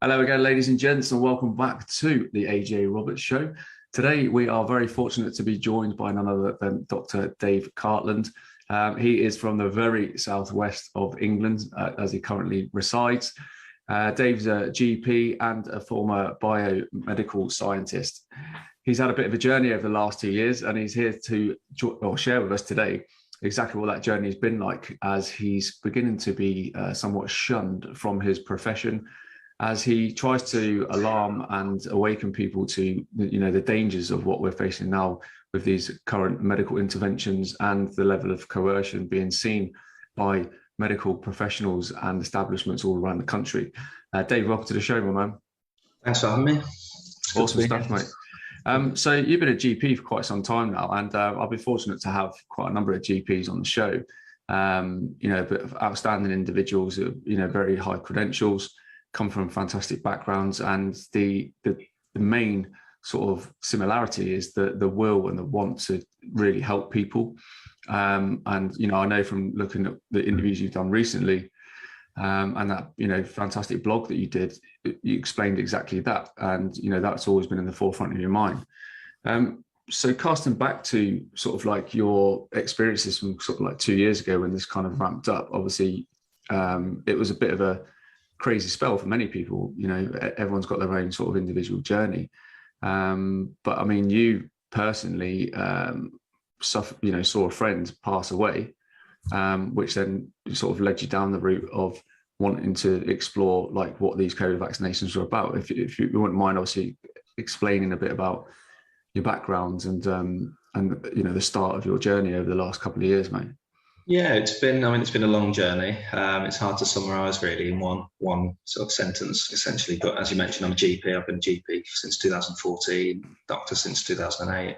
Hello again, ladies and gents, and welcome back to the AJ Roberts Show. Today, we are very fortunate to be joined by none other than Dr. Dave Cartland. He is from the very southwest of England, as he currently resides. Dave's a GP and a former biomedical scientist. He's had a bit of a journey over the last 2 years, and he's here to share with us today exactly what that journey has been like as he's beginning to be somewhat shunned from his profession, as he tries to alarm and awaken people to the dangers of what we're facing now with these current medical interventions and the level of coercion being seen by medical professionals and establishments all around the country. Dave, welcome to the show, my man. Thanks for having me. Awesome stuff, mate. So you've been a GP for quite some time now, and I've been fortunate to have quite a number of GPs on the show. But outstanding individuals, very high credentials, come from fantastic backgrounds, and the main sort of similarity is the will and the want to really help people. And I know from looking at the interviews you've done recently, and that fantastic blog that you did, you explained exactly that, and that's always been in the forefront of your mind. So casting back to sort of like your experiences from sort of like 2 years ago when this kind of ramped up, obviously it was a bit of a crazy spell for many people. Everyone's got their own sort of individual journey, but I mean, you personally saw a friend pass away, which then sort of led you down the route of wanting to explore like what these COVID vaccinations were about. If you wouldn't mind, obviously explaining a bit about your background and the start of your journey over the last couple of years, mate. Yeah, it's been a long journey. It's hard to summarise really in one sort of sentence, essentially. But as you mentioned, I'm a GP. I've been a GP since 2014, doctor since 2008.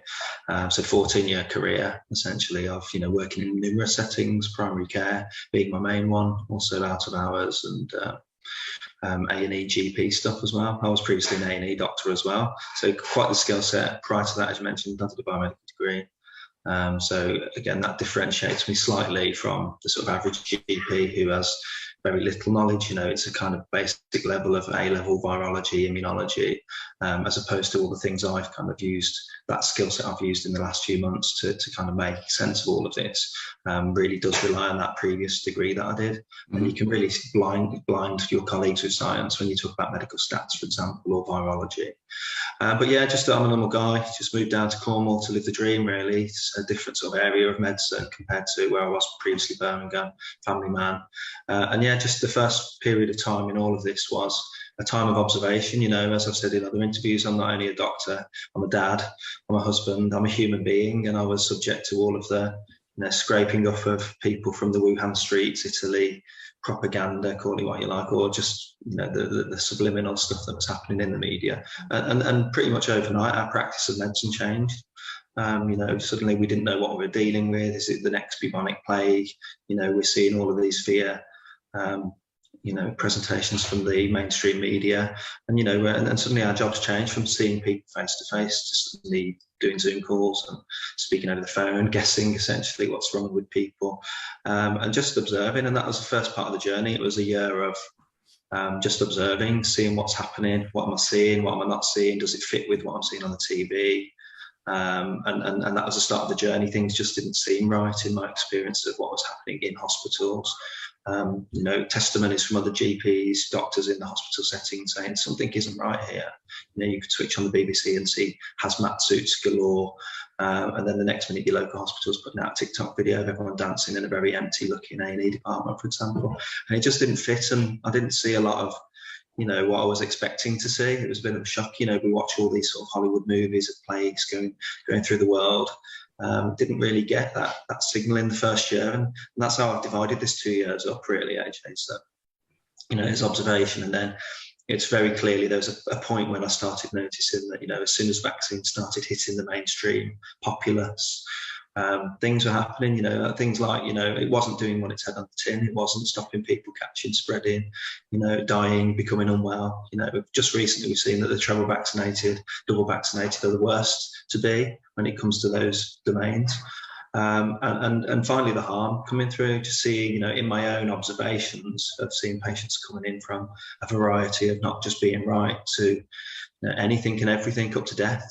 So 14-year career, essentially, of working in numerous settings, primary care being my main one, also out of hours and A&E GP stuff as well. I was previously an A&E doctor as well, so quite the skill set. Prior to that, as you mentioned, I did a biomedical degree. So again, that differentiates me slightly from the sort of average GP who has very little knowledge. It's a kind of basic level of A-level virology, immunology, as opposed to all the things I've kind of used, that skill set I've used in the last few months to kind of make sense of all of this, really does rely on that previous degree that I did. Mm-hmm. And you can really blind your colleagues with science when you talk about medical stats, for example, or virology. But yeah, I'm a normal guy, just moved down to Cornwall to live the dream, really. It's a different sort of area of medicine compared to where I was previously, Birmingham, family man. And yeah, just the first period of time in all of this was a time of observation. As I've said in other interviews, I'm not only a doctor, I'm a dad, I'm a husband, I'm a human being, and I was subject to all of the scraping off of people from the Wuhan streets, Italy, propaganda, call it what you like, or just the subliminal stuff that was happening in the media. And pretty much overnight, our practice of medicine changed. Suddenly we didn't know what we were dealing with. Is it the next bubonic plague? We're seeing all of these fear presentations from the mainstream media, and suddenly our jobs changed from seeing people face to face to suddenly doing Zoom calls and speaking over the phone, guessing essentially what's wrong with people, and just observing. And that was the first part of the journey. It was a year of just observing, seeing what's happening, what am I seeing, what am I not seeing, does it fit with what I'm seeing on the TV? And that was the start of the journey. Things just didn't seem right in my experience of what was happening in hospitals. Testimonies from other GPs, doctors in the hospital setting saying something isn't right here. You could switch on the BBC and see hazmat suits galore, and then the next minute your local hospital's putting out a TikTok video of everyone dancing in a very empty-looking A&E department, for example. And it just didn't fit, and I didn't see a lot of what I was expecting to see. It was a bit of a shock. We watch all these sort of Hollywood movies of plagues going through the world. Didn't really get that signal in the first year, and that's how I've divided this 2 years up, really, AJ. So, it's observation, and then it's very clearly there was a point when I started noticing that, as soon as vaccines started hitting the mainstream populace, things were happening, things like, it wasn't doing what it said on the tin. It wasn't stopping people catching, spreading, dying, becoming unwell. Just recently we've seen that the treble vaccinated, double vaccinated are the worst to be when it comes to those domains. And finally the harm coming through to see, you know, in my own observations of seeing patients coming in from a variety of not just being right to, you know, anything and everything up to death,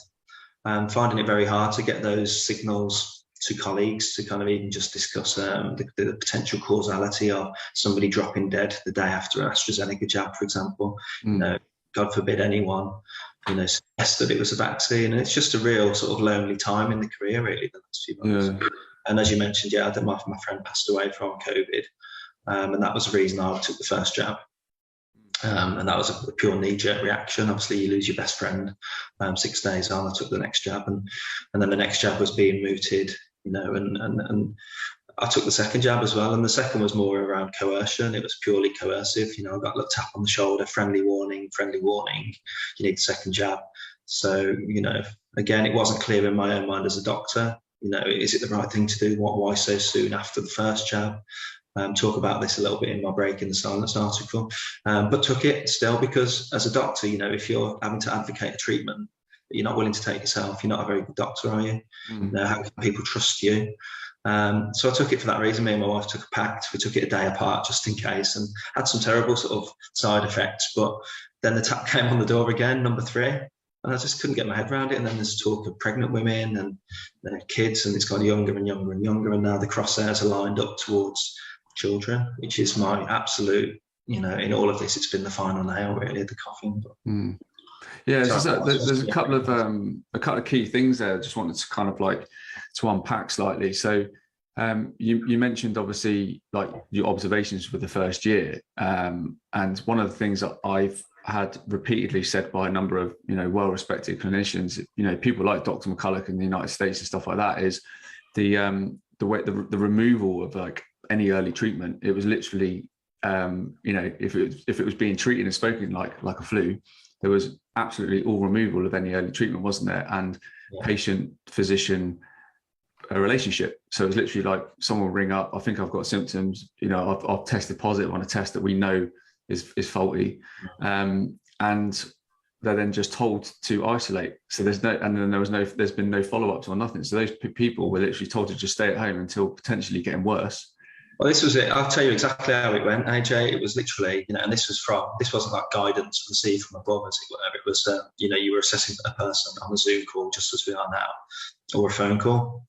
and finding it very hard to get those signals to colleagues to kind of even just discuss the potential causality of somebody dropping dead the day after an AstraZeneca jab, for example. You know, God forbid anyone, you know, suggest that it was a vaccine. And it's just a real sort of lonely time in the career, really, the last few months. Yeah. And as you mentioned, yeah, my friend passed away from COVID. And that was the reason I took the first jab. And that was a pure knee-jerk reaction. Obviously, you lose your best friend 6 days on. I took the next jab, and then the next jab was being mooted, you know, and I took the second jab as well. And the second was more around coercion. It was purely coercive. You know, I got a tap on the shoulder, friendly warning, you need the second jab. So, you know, again, it wasn't clear in my own mind as a doctor, you know, is it the right thing to do? Why so soon after the first jab? Talk about this a little bit in my Breaking the Silence article, but took it still because as a doctor, you know, if you're having to advocate a treatment that you're not willing to take yourself, you're not a very good doctor, are you? You know, how can people trust you? So I took it for that reason. Me and my wife took a pact. We took it a day apart just in case, and had some terrible sort of side effects. But then the tap came on the door again, number 3. And I just couldn't get my head around it. And then there's talk of pregnant women and kids, and it's got younger and younger and younger. And now the crosshairs are lined up towards children, which is my absolute, you know, in all of this, it's been the final nail really at the coffin. But, yeah, there's a couple of key things there I just wanted to kind of like to unpack slightly. So you mentioned obviously like your observations for the first year, and one of the things that I've had repeatedly said by a number of, you know, well-respected clinicians, you know, people like Dr. McCulloch in the United States and stuff like that, is the removal of like any early treatment. It was literally, you know, if it was being treated and spoken like a flu, there was absolutely all removal of any early treatment, wasn't there? And patient physician a relationship. So it was literally like someone will ring up, I think I've got symptoms, you know, I've tested positive on a test that we know is faulty, and they're then just told to isolate. So there's been no follow-ups or nothing. So those people were literally told to just stay at home until potentially getting worse. Well, this was it. I'll tell you exactly how it went, AJ. It was literally, you know, and this wasn't like guidance received from above, as it were. It was, you know, you were assessing a person on a Zoom call, just as we are now, or a phone call.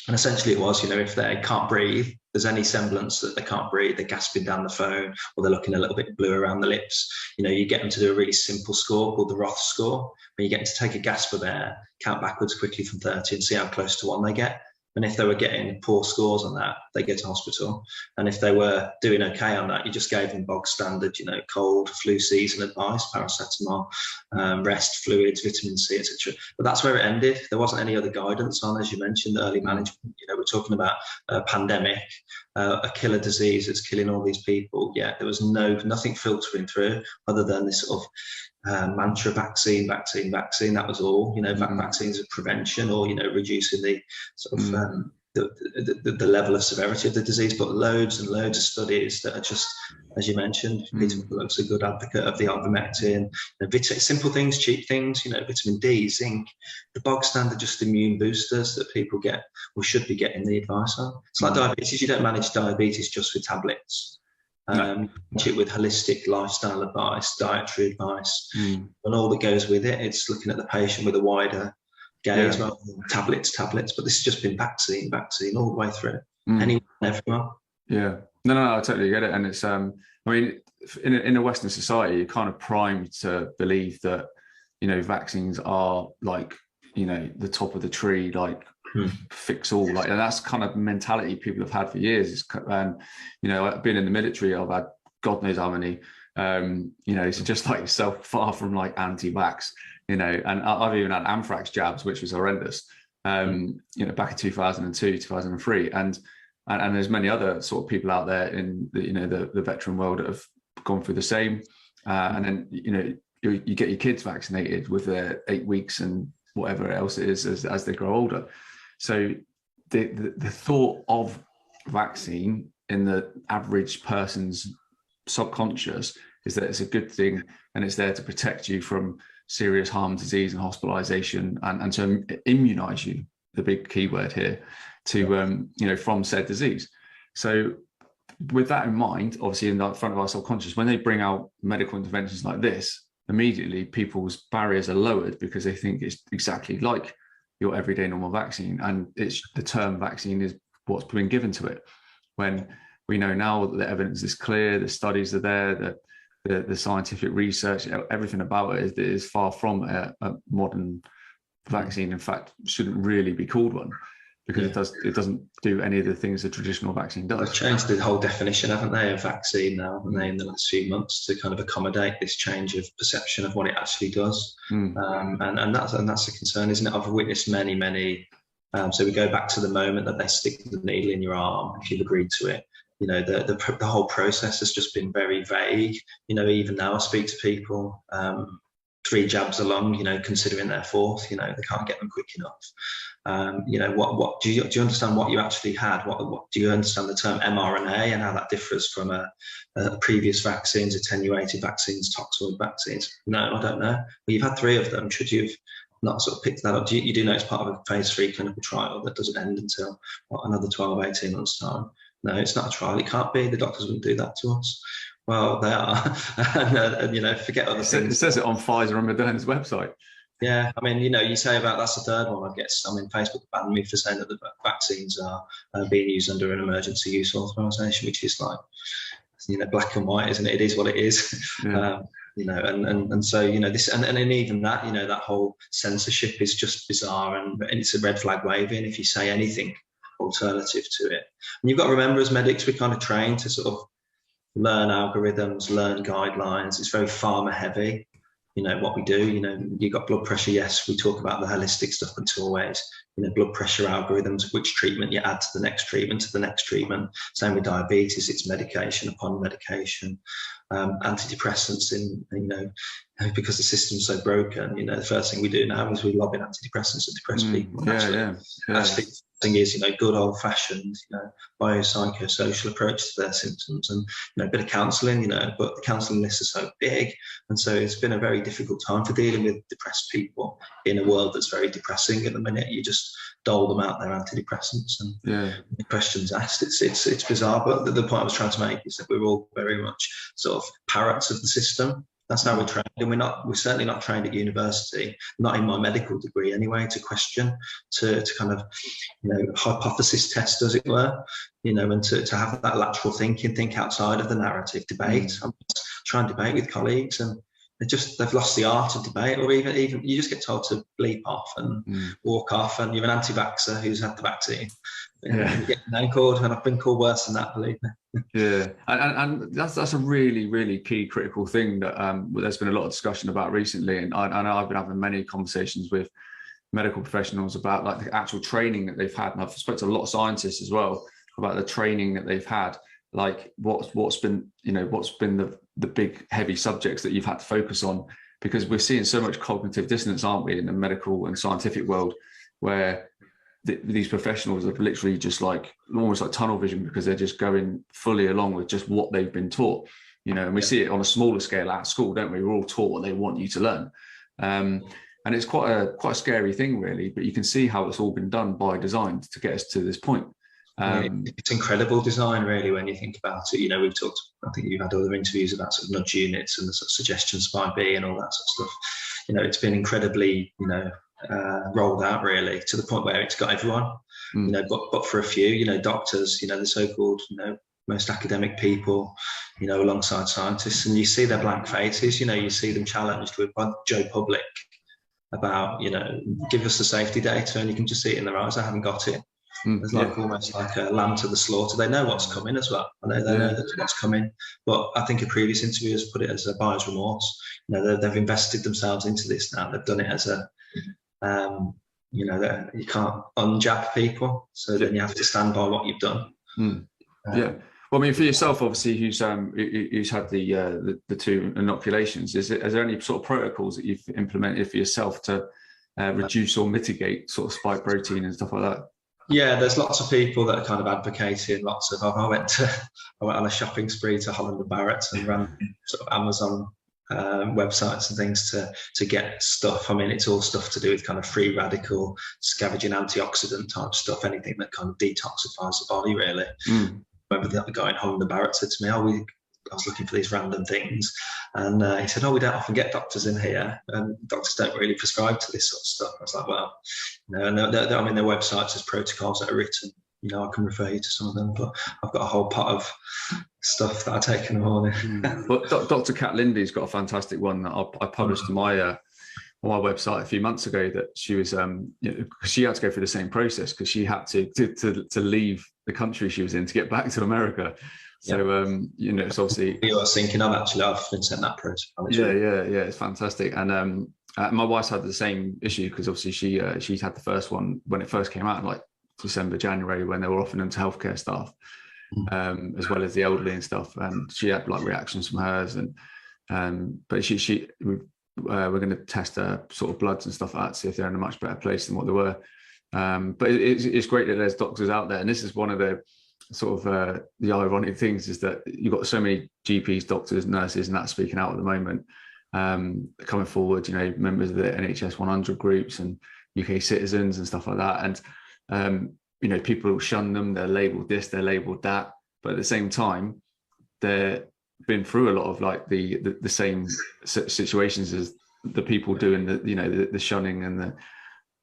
And essentially it was, you know, if they can't breathe, there's any semblance that they can't breathe, they're gasping down the phone, or they're looking a little bit blue around the lips, you know, you get them to do a really simple score called the Roth score, where you get them to take a gasp of air, count backwards quickly from 30 and see how close to 1 they get. And if they were getting poor scores on that, they go to hospital. And if they were doing okay on that, you just gave them bog standard, you know, cold, flu season advice, paracetamol, rest, fluids, vitamin C, etc. But that's where it ended. There wasn't any other guidance on, as you mentioned, early management. You know, we're talking about a pandemic, a killer disease that's killing all these people. Yeah, there was nothing filtering through other than this sort of mantra, vaccine. That was all. You know, vaccines of prevention, or, you know, reducing the sort of the level of severity of the disease. But loads and loads of studies that are just, as you mentioned, Peter McCulloch's a good advocate of the ivermectin, simple things, cheap things. You know, vitamin D, zinc, the bog standard just immune boosters that people get or should be getting the advice on. It's like diabetes. You don't manage diabetes just with tablets. With holistic lifestyle advice, dietary advice, and all that goes with it. It's looking at the patient with a wider gaze rather than tablets. But this has just been vaccine all the way through. Anyone, everyone. Yeah, no, I totally get it. And it's, I mean, in a Western society, you're kind of primed to believe that, you know, vaccines are like, you know, the top of the tree, like fix all, like, and that's kind of mentality people have had for years. And, you know, I've been in the military, I've had God knows how many, you know, so just like yourself, far from like anti-vax, you know, and I've even had anthrax jabs, which was horrendous, you know, back in 2002, 2003. And there's many other sort of people out there in the, you know, the veteran world that have gone through the same. And then, you know, you get your kids vaccinated with their 8 weeks and whatever else it is as they grow older. So the thought of vaccine in the average person's subconscious is that it's a good thing and it's there to protect you from serious harm, disease and hospitalization and to immunize you, the big key word here. to from said disease. So with that in mind, obviously in the front of our subconscious, when they bring out medical interventions like this, immediately people's barriers are lowered because they think it's exactly like your everyday normal vaccine, and it's the term vaccine is what's been given to it. When we know now that the evidence is clear, the studies are there, that the scientific research, everything about it is far from a modern vaccine. In fact, shouldn't really be called one, because it doesn't do any of the things a traditional vaccine does. They've changed the whole definition, haven't they, of vaccine now, haven't they, in the last few months, to kind of accommodate this change of perception of what it actually does. And that's a concern, isn't it? I've witnessed many. So we go back to the moment that they stick the needle in your arm, if you've agreed to it. The whole process has just been very vague. Even now I speak to people 3 jabs along, considering their 4th, they can't get them quick enough. What do you understand what you actually had? What do you understand the term mRNA and how that differs from a previous vaccines, attenuated vaccines, toxoid vaccines? No, I don't know. Well, you've had 3 of them. Should you have not sort of picked that up? You do know it's part of a phase 3 clinical trial that doesn't end until another 12, 18 months time. No, it's not a trial. It can't be. The doctors wouldn't do that to us. Well, they are. and forget other things. It says it on Pfizer and Moderna's website. Yeah, I mean, you say about that's the 3rd one, I guess. I mean, Facebook banned me for saying that the vaccines are being used under an emergency use authorization, which is like, black and white, isn't it? It is what it is. Yeah. And so this, and even that, that whole censorship is just bizarre, and it's a red flag waving if you say anything alternative to it. And you've got to remember, as medics, we're kind of trained to sort of learn algorithms, learn guidelines. It's very pharma heavy. What we do, you've got blood pressure. Yes, we talk about the holistic stuff, but always, blood pressure algorithms, which treatment you add to the next treatment, Same with diabetes, it's medication upon medication, antidepressants because the system's so broken, the first thing we do now is we lob in antidepressants to depress people. Actually, the thing is, good old fashioned, biopsychosocial approach to their symptoms, and a bit of counselling, but the counselling lists are so big, and so it's been a very difficult time for dealing with depressed people in a world that's very depressing at the minute. You just dole them out their antidepressants, and the questions asked, it's bizarre. But the point I was trying to make is that we're all very much sort of parrots of the system. That's how we're trained, and we're certainly not trained at university, not in my medical degree anyway, to question, to kind of, hypothesis test, as it were, and to have that lateral thinking, think outside of the narrative, debate. I'm trying to debate with colleagues, and they've lost the art of debate, or even you just get told to bleep off and walk off, and you're an anti-vaxxer who's had the vaccine. You get your name called, and I've been called worse than that, believe me. Yeah, and that's a really, really key critical thing that there's been a lot of discussion about recently, and I know I've been having many conversations with medical professionals about like the actual training that they've had, and I've spoken to a lot of scientists as well about the training that they've had, like what's been the big heavy subjects that you've had to focus on, because we're seeing so much cognitive dissonance, aren't we, in the medical and scientific world, where these professionals are literally just like almost like tunnel vision, because they're just going fully along with just what they've been taught, and we see it on a smaller scale at school, don't we? We're all taught what they want you to learn. And it's quite a scary thing, really, but you can see how it's all been done by design to get us to this point. It's incredible design, really, when you think about it. We've talked, I think you've had other interviews about sort of nudge units and the sort of suggestion spy B and all that sort of stuff. It's been incredibly, rolled out, really, to the point where it's got everyone, but for a few, doctors, the so-called, most academic people, alongside scientists, and you see their blank faces, you see them challenged by Joe Public about, give us the safety data, and you can just see it in their eyes. I haven't got it. It's like almost like a lamb to the slaughter. They know what's coming as well. They know that's what's coming. But I think a previous interview has put it as a buyer's remorse. They've invested themselves into this now. They've done it as a that you can't unjab people, so then you have to stand by what you've done. Well, I mean, for yourself, obviously, who's had the 2 inoculations, is there any sort of protocols that you've implemented for yourself to reduce or mitigate sort of spike protein and stuff like that? Yeah, there's lots of people that are kind of advocating I went on a shopping spree to Holland and Barrett and ran sort of Amazon websites and things to get stuff. I mean, it's all stuff to do with kind of free radical, scavenging antioxidant type stuff, anything that kind of detoxifies the body, really. Remember the guy in Holland Barrett said to me, I was looking for these random things, and he said, we don't often get doctors in here, and doctors don't really prescribe to this sort of stuff. I was like, well, and I mean, their websites, there's protocols that are written. I can refer you to some of them, but I've got a whole pot of stuff that I take in the morning. But Dr. Kat Lindy's got a fantastic one that I published on my website a few months ago, that she was, she had to go through the same process because she had to leave the country she was in to get back to America. So, it's obviously... I was thinking of, actually, I've been sent that protocol. Yeah, it's fantastic. And my wife's had the same issue because obviously she's had the first one when it first came out, like December, January, when they were offering them to healthcare staff, as well as the elderly and stuff. And she had like reactions from hers, and but we're going to test her sort of bloods and stuff like that, see if they're in a much better place than what they were. But it's great that there's doctors out there, and this is one of the sort of the ironic things, is that you've got so many GPs, doctors, nurses, and that speaking out at the moment, coming forward. Members of the NHS 100 groups and UK Citizens and stuff like that, and people shun them. They're labelled this, they're labelled that, but at the same time, they're been through a lot of like the same situations as the people doing the shunning and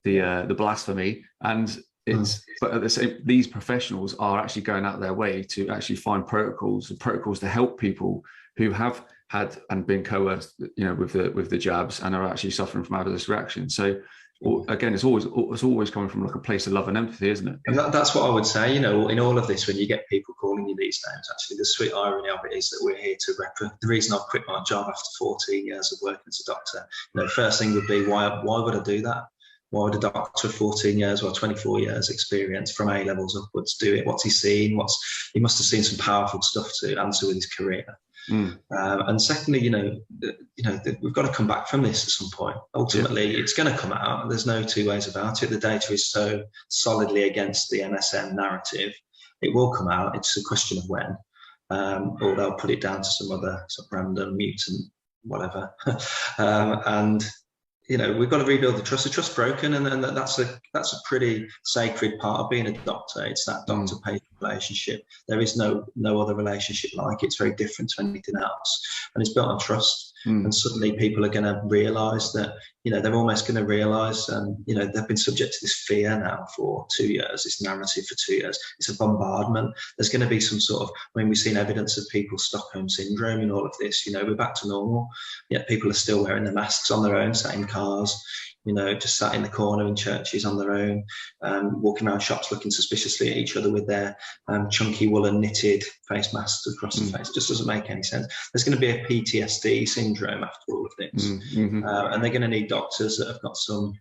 the blasphemy, and it's but at the same, these professionals are actually going out their way to actually find protocols to help people who have had and been coerced with the jabs and are actually suffering from adverse reactions. So again, it's always coming from like a place of love and empathy, isn't it? And that's what I would say. In all of this, when you get people calling you these names, actually, the sweet irony of it is that we're here to the reason I've quit my job after 14 years of working as a doctor. First thing would be why would I do that? Why would a doctor of 14 years or 24 years experience from A levels upwards do it? What's he seen? He must have seen some powerful stuff to answer with his career. And secondly, we've got to come back from this at some point. Ultimately, it's going to come out. There's no two ways about it. The data is so solidly against the MSM narrative. It will come out. It's a question of when, or they'll put it down to some other sort of random mutant, whatever. And we've got to rebuild the trust. The trust's broken, and that's a pretty sacred part of being a doctor. It's that doctor-patient relationship. There is no other relationship like it. It's very different to anything else, and it's built on trust. And suddenly people are going to realise that, they're almost going to realise, they've been subject to this fear now for 2 years, this narrative for 2 years. It's a bombardment. There's going to be some sort of, we've seen evidence of people's Stockholm syndrome in all of this. We're back to normal, yet people are still wearing their masks on their own, sat in cars, just sat in the corner in churches on their own, walking around shops looking suspiciously at each other with their chunky woolen knitted face masks across the face. It just doesn't make any sense. There's going to be a PTSD syndrome after all of this. And they're going to need doctors that have got some,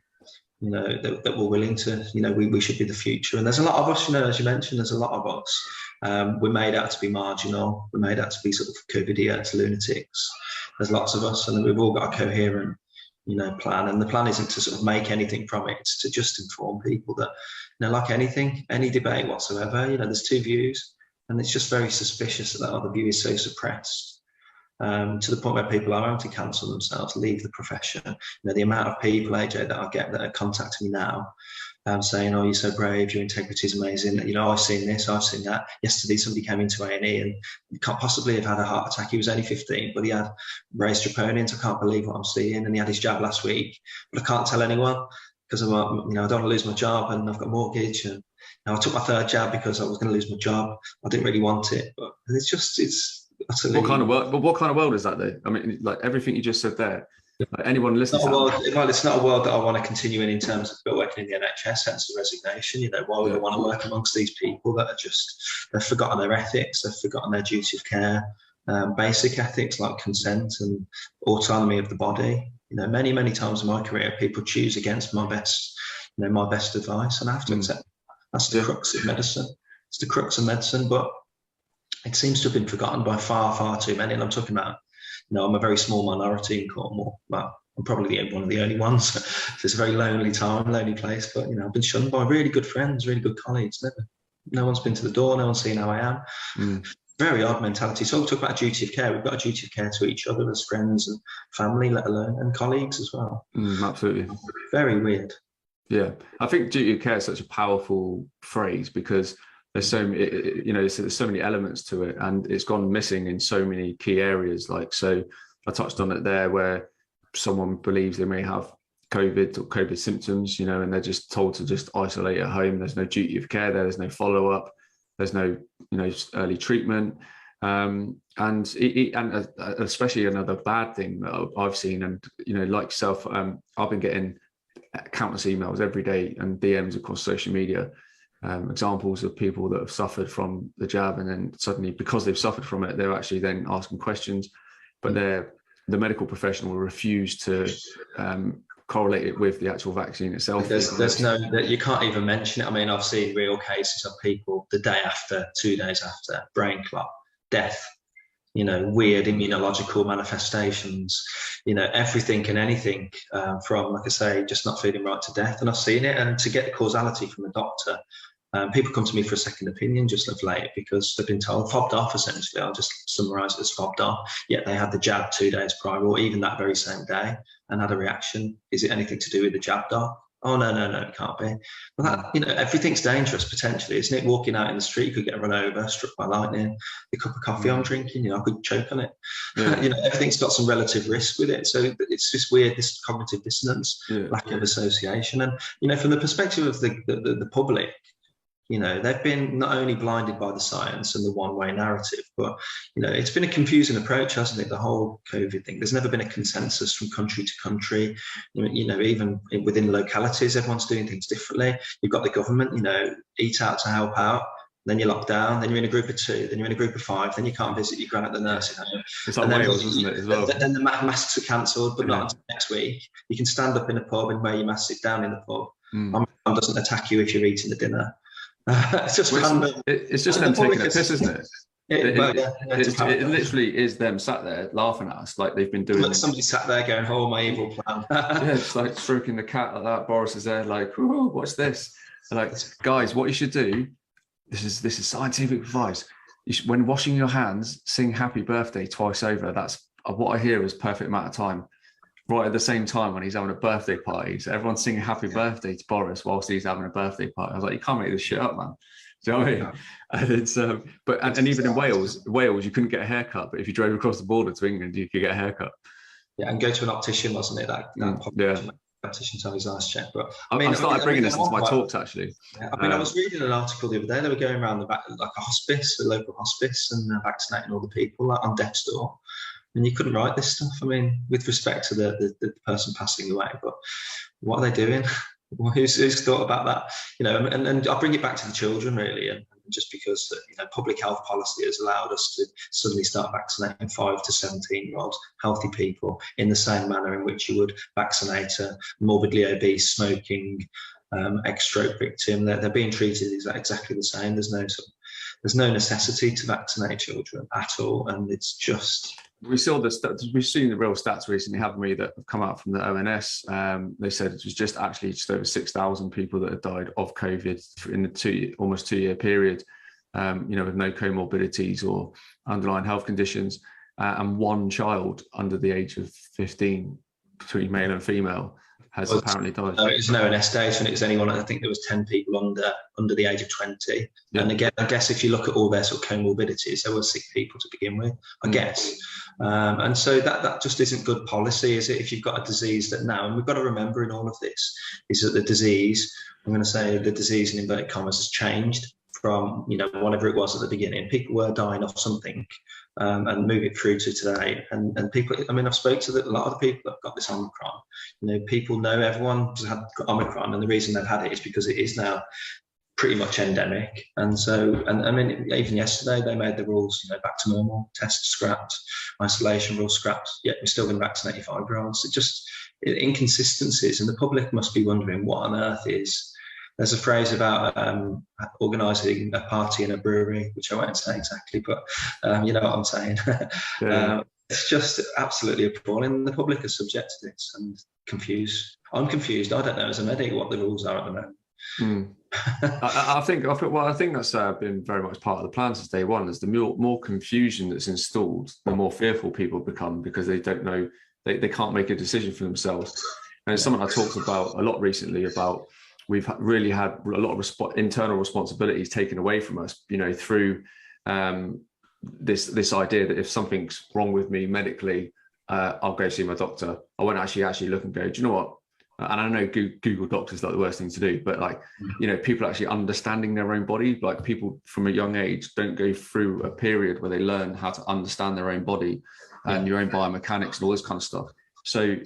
that were willing to, we should be the future. And there's a lot of us, as you mentioned, there's a lot of us. We're made out to be marginal. We're made out to be sort of COVID lunatics. There's lots of us, and we've all got a coherent plan, and the plan isn't to sort of make anything from it. It's to just inform people that, like anything, any debate whatsoever, there's two views, and it's just very suspicious that other view is so suppressed, to the point where people are having to cancel themselves, leave the profession. The amount of people, AJ, that I get that are contacting me now, saying, "Oh, you're so brave, your integrity is amazing. I've seen this, I've seen that. Yesterday, somebody came into A&E and can't possibly have had a heart attack. He was only 15, but he had raised troponins. I can't believe what I'm seeing. And he had his jab last week, but I can't tell anyone because I don't want to lose my job, and I've got a mortgage. And I took my third jab because I was going to lose my job. I didn't really want it, but it's utterly... What kind of world is that, though? I mean, like everything you just said there. Like anyone listening, it's not a world that I want to continue in terms of working in the NHS, sense of resignation. Why would I want to work amongst these people that are they've forgotten their ethics, they've forgotten their duty of care, basic ethics like consent and autonomy of the body. Many, many times in my career, people choose against my best advice, and I have to accept that's the crux of medicine. It's the crux of medicine, but it seems to have been forgotten by far, far too many. And I'm talking about, I'm a very small minority in Cornwall. Well, I'm probably one of the only ones. It's a very lonely time, lonely place. But, I've been shunned by really good friends, really good colleagues. No one's been to the door. No one's seen how I am. very odd mentality. So we talk about a duty of care. We've got a duty of care to each other as friends and family, let alone, and colleagues as well. Absolutely. Very weird. Yeah, I think duty of care is such a powerful phrase because there's so many, there's so many elements to it, and it's gone missing in so many key areas. Like, so I touched on it there, where someone believes they may have COVID or COVID symptoms, and they're just told to just isolate at home. There's no duty of care there. There's no follow up. There's no, early treatment. And especially another bad thing that I've seen, and, like yourself, I've been getting countless emails every day and DMs across social media, examples of people that have suffered from the jab, and then suddenly, because they've suffered from it, they're actually then asking questions, but the medical professional will refuse to correlate it with the actual vaccine itself. There's no, you can't even mention it. I mean, I've seen real cases of people the day after, 2 days after, brain clot, death, weird immunological manifestations, everything and anything, from, like I say, just not feeling right to death. And I've seen it. And to get the causality from a doctor, people come to me for a second opinion just of late because they've been told, fobbed off, essentially. I'll just summarise it as fobbed off. Yet they had the jab 2 days prior, or even that very same day, and had a reaction. Is it anything to do with the jab, doc? Oh, no, it can't be. Well, that, everything's dangerous potentially, isn't it? Walking out in the street, you could get run over, struck by lightning. The cup of coffee I'm drinking, I could choke on it. Yeah. Everything's got some relative risk with it. So it's just weird, this cognitive dissonance, lack of association. And, from the perspective of the public, they've been not only blinded by the science and the one-way narrative, but, it's been a confusing approach, hasn't it? The whole COVID thing. There's never been a consensus from country to country. Even within localities, everyone's doing things differently. You've got the government, eat out to help out. Then you're locked down. Then you're in a group of 2. Then you're in a group of 5. Then you can't visit your gran at the nursing home. It's like Wales, isn't it, as well? Then the masks are cancelled, but not until next week. You can stand up in a pub and wear your mask, sit down in the pub. Mum doesn't attack you if you're eating the dinner. It's just random. It's just them taking a piss, isn't it? It literally is them sat there laughing at us like they've been doing. Somebody sat there going, "Oh, my evil plan." It's like stroking the cat like that. Boris is there, like, "Whoa, what's this?" They're like, guys, what you should do. This is scientific advice. When washing your hands, sing "Happy Birthday" twice over. That's what I hear is perfect amount of time. Right at the same time when he's having a birthday party. So everyone's singing happy birthday to Boris whilst he's having a birthday party. I was like, you can't make this shit up, man. Do you know what I mean? And it's and even in Wales, you couldn't get a haircut, but if you drove across the border to England, you could get a haircut. Yeah, and go to an optician, wasn't it? That optician to have his eyes checked. But I started bringing this into my talks actually. Yeah, I was reading an article the other day. They were going around the back, like a local hospice, and vaccinating all the people on death's door. And you couldn't write this stuff. I mean, with respect to the person passing away, but what are they doing? Who's thought about that? And I'll bring it back to the children really, and just because public health policy has allowed us to suddenly start vaccinating 5 to 17-year-old healthy people in the same manner in which you would vaccinate a morbidly obese, smoking, ex-stroke victim. They're being treated exactly the same. There's no necessity to vaccinate children at all, and it's just. We've seen the real stats recently, haven't we, that have come out from the ONS. They said it was just over 6,000 people that had died of COVID in the almost 2 year period, with no comorbidities or underlying health conditions, and 1 child under the age of 15, between male and female, has apparently died. No, it was an ONS data, and it was anyone. I think there was 10 people under the age of 20. Yeah. And again, I guess if you look at all their sort of comorbidities, there were 6 people to begin with, I guess. And so that just isn't good policy, is it? If you've got a disease that now, and we've got to remember in all of this, is that the disease, I'm going to say the disease in inverted commas, has changed from, whatever it was at the beginning. People were dying of something, and move it through to today. And people, I mean, I've spoken to a lot of the people that have got this Omicron. People know everyone's had Omicron, and the reason they've had it is because it is now pretty much endemic. And so, and I mean, even yesterday they made the rules, back to normal, tests scrapped, isolation rules scrapped, yet we're still going to vaccinate 5-year-olds. It just inconsistencies, and the public must be wondering what on earth is. There's a phrase about organising a party in a brewery, which I won't say exactly, but you know what I'm saying. Yeah. It's just absolutely appalling. The public are subject to this and confused. I'm confused. I don't know as a medic what the rules are at the moment. I think that's been very much part of the plan since day one. Is the more confusion that's installed, the more fearful people become, because they don't know, they can't make a decision for themselves. And it's something I talked about a lot recently, about we've really had a lot of internal responsibilities taken away from us, through this idea that if something's wrong with me medically, I'll go see my doctor. I won't actually look and go, do you know what? And I know Google Docs is like the worst thing to do, but people actually understanding their own body, like people from a young age don't go through a period where they learn how to understand their own body and your own biomechanics and all this kind of stuff. So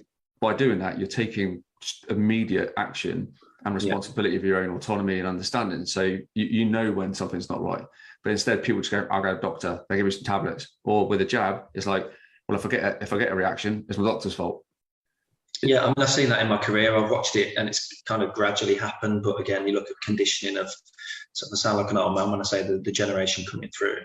by doing that, you're taking immediate action and responsibility of your own autonomy and understanding. So you know when something's not right. But instead, people just go, I'll go to the doctor, they give me some tablets. Or with a jab, it's like, well, if I get a reaction, it's my doctor's fault. Yeah, I mean, I've seen that in my career. I've watched it, and it's kind of gradually happened. But again, you look at conditioning of, so I sound like an old man when I say the generation coming through.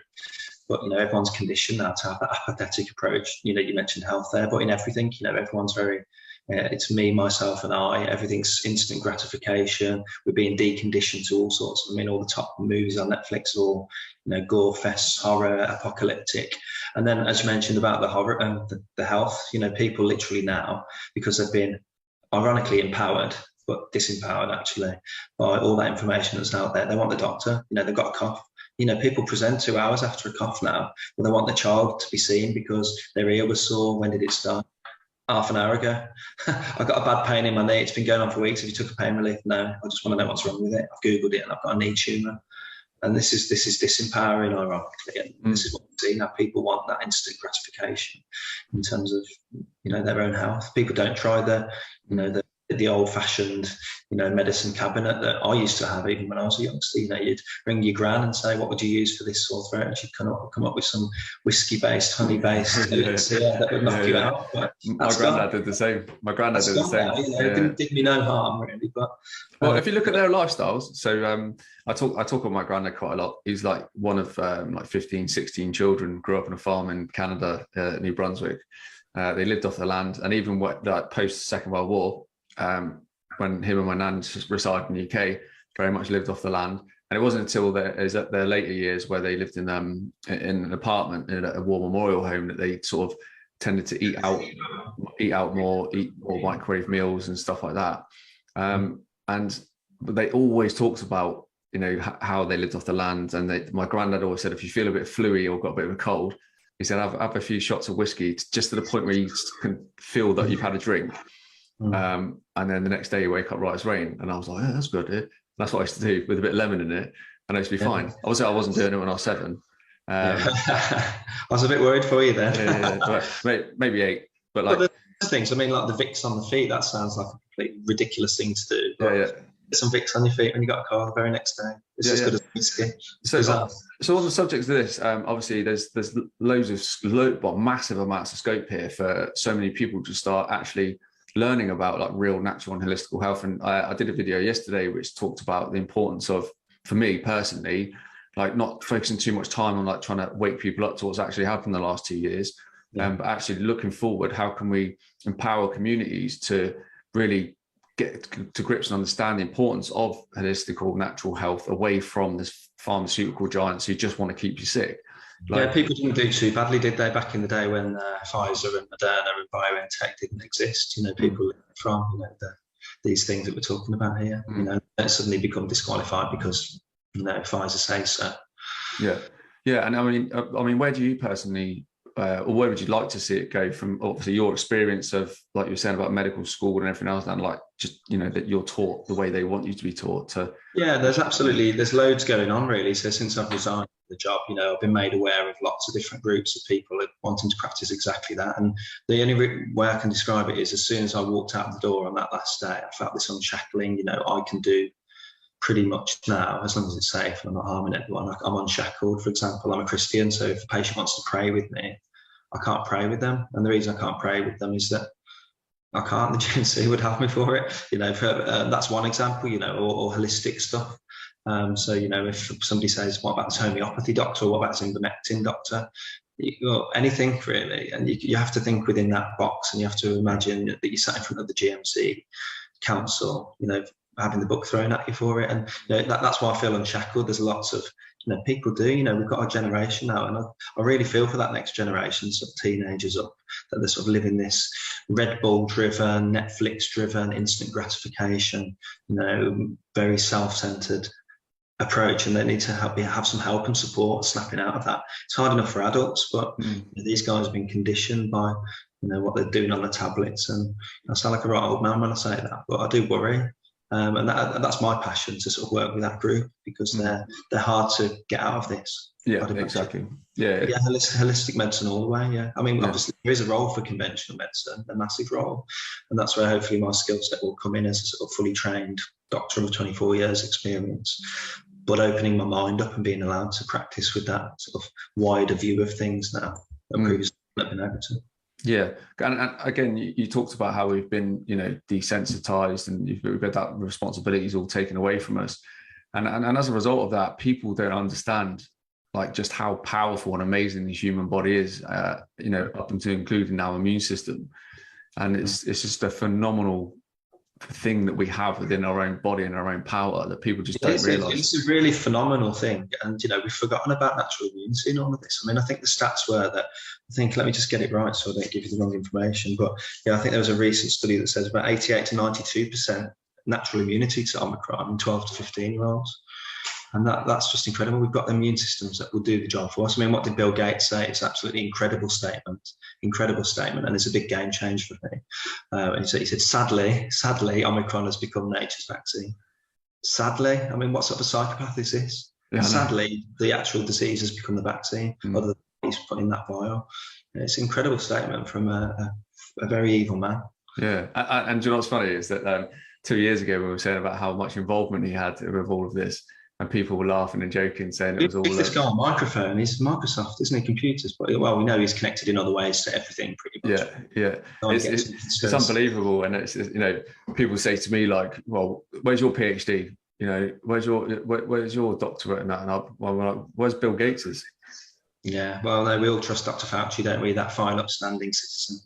But everyone's conditioned now to have that apathetic approach. You mentioned health there, but in everything, everyone's very, it's me, myself, and I. Everything's instant gratification. We're being deconditioned to all sorts. I mean, all the top movies on Netflix are all, gore fests, horror, apocalyptic. And then, as you mentioned about the horror and the health, people literally now, because they've been ironically empowered, but disempowered actually by all that information that's out there. They want the doctor. They've got a cough. People present 2 hours after a cough now, and they want the child to be seen because their ear was sore. When did it start? Half an hour ago. I got a bad pain in my knee. It's been going on for weeks. Have you took a pain relief? No. I just want to know what's wrong with it. I've Googled it and I've got a knee tumour. And this is disempowering, ironically. And this is what we see now. People want that instant gratification in terms of, their own health. People don't try the old-fashioned, medicine cabinet that I used to have even when I was a youngster. You'd ring your gran and say, what would you use for this sore throat? And she'd come up with some whiskey-based, honey-based elixir that would knock you out. But my granddad did the same. It did me no harm, really. But well, if you look at their lifestyles, so I talk about my granddad quite a lot. He's like one of 15, 16 children, grew up on a farm in Canada, New Brunswick. They lived off the land, and even post Second World War, when him and my nan resided in the UK, very much lived off the land. And it wasn't until their later years where they lived in an apartment in a war memorial home that they sort of tended to eat out more, eat more microwave meals and stuff like that. And they always talked about, how they lived off the land. And my granddad always said, if you feel a bit fluey or got a bit of a cold, he said, have a few shots of whiskey, just to the point where you can feel that you've had a drink. And then the next day you wake up right as rain. And I was like, that's good. That's what I used to do, with a bit of lemon in it, and I used to be fine. Obviously, I wasn't doing it when I was 7. I was a bit worried for you then. Maybe 8. But like there's things, like the Vicks on the feet, that sounds like a completely ridiculous thing to do. Get some Vicks on your feet when you got a car the very next day. It's as good as whiskey. So on the subject of this, obviously there's massive amounts of scope here for so many people to start actually learning about like real natural and holistical health. And I did a video yesterday which talked about the importance of, for me personally, like not focusing too much time on like trying to wake people up to what's actually happened in the last 2 years, but actually looking forward, how can we empower communities to really get to grips and understand the importance of holistical natural health away from this pharmaceutical giants who just want to keep you sick. People didn't do too badly, did they, back in the day when Pfizer and Moderna and BioNTech didn't exist? People learned from these things that we're talking about here. They suddenly become disqualified because Pfizer says so. Yeah, and I mean, where do you personally, or where would you like to see it go from? Obviously, your experience of, like you were saying about medical school and everything else, and like just that you're taught the way they want you to be taught. There's loads going on really. So since I've resigned the job, I've been made aware of lots of different groups of people wanting to practice exactly that. And the only way I can describe it is, as soon as I walked out the door on that last day, I felt this unshackling. I can do pretty much now, as long as it's safe and I'm not harming everyone. I'm unshackled. For example, I'm a Christian, so if a patient wants to pray with me, I can't pray with them. And the reason I can't pray with them is that I can't. The GMC would have me for it. That's one example, or holistic stuff. So, if somebody says, what about this homeopathy doctor, or what about this ivermectin doctor? Anything really. And you have to think within that box, and you have to imagine that you sat in front of the GMC council, having the book thrown at you for it. And that's why I feel unshackled. There's lots of people do. We've got our generation now, and I really feel for that next generation, sort of teenagers up, that they're sort of living this Red Bull driven, Netflix driven, instant gratification, very self-centered approach, and they need to have some help and support snapping out of that. It's hard enough for adults, but these guys have been conditioned by what they're doing on the tablets. And I sound like a right old man when I say that, but I do worry. And that's my passion, to sort of work with that group, because they're hard to get out of this. Yeah, exactly. Yeah, holistic medicine all the way. Yeah, I mean, obviously there is a role for conventional medicine, a massive role, and that's where hopefully my skill set will come in as a sort of fully trained doctor with 24 years experience. But opening my mind up and being allowed to practice with that sort of wider view of things now that previously I've been able to. Yeah, and again, you talked about how we've been, desensitized, and we've got that responsibilities all taken away from us, and as a result of that, people don't understand like just how powerful and amazing the human body is, up until including our immune system, and it's just a phenomenal thing that we have within our own body and our own power that people just don't realise. It's a really phenomenal thing, and we've forgotten about natural immunity in all of this. I mean, I think the stats were that, let me just get it right so I don't give you the wrong information, but I think there was a recent study that says about 88 to 92% natural immunity to Omicron in 12 to 15-year-olds. And that's just incredible. We've got immune systems that will do the job for us. I mean, what did Bill Gates say? It's absolutely incredible statement, and it's a big game changer for me. And he said, sadly, Omicron has become nature's vaccine. Sadly, I mean, what sort of a psychopath is this? Yeah, sadly, the actual disease has become the vaccine, other than he's put in that vial. It's an incredible statement from a very evil man. Yeah, and do you know what's funny is that 2 years ago we were saying about how much involvement he had with all of this. And people were laughing and joking, saying it was all. This guy on microphone, he's Microsoft, isn't he? Computers, but we know he's connected in other ways to everything, pretty much. Yeah. It's unbelievable, and it's people say to me like, "Well, where's your PhD? Where's your doctorate and that?" And I'm like, "Where's Bill Gates's?" Yeah, well, no, we all trust Dr. Fauci, don't we? That fine, upstanding citizen.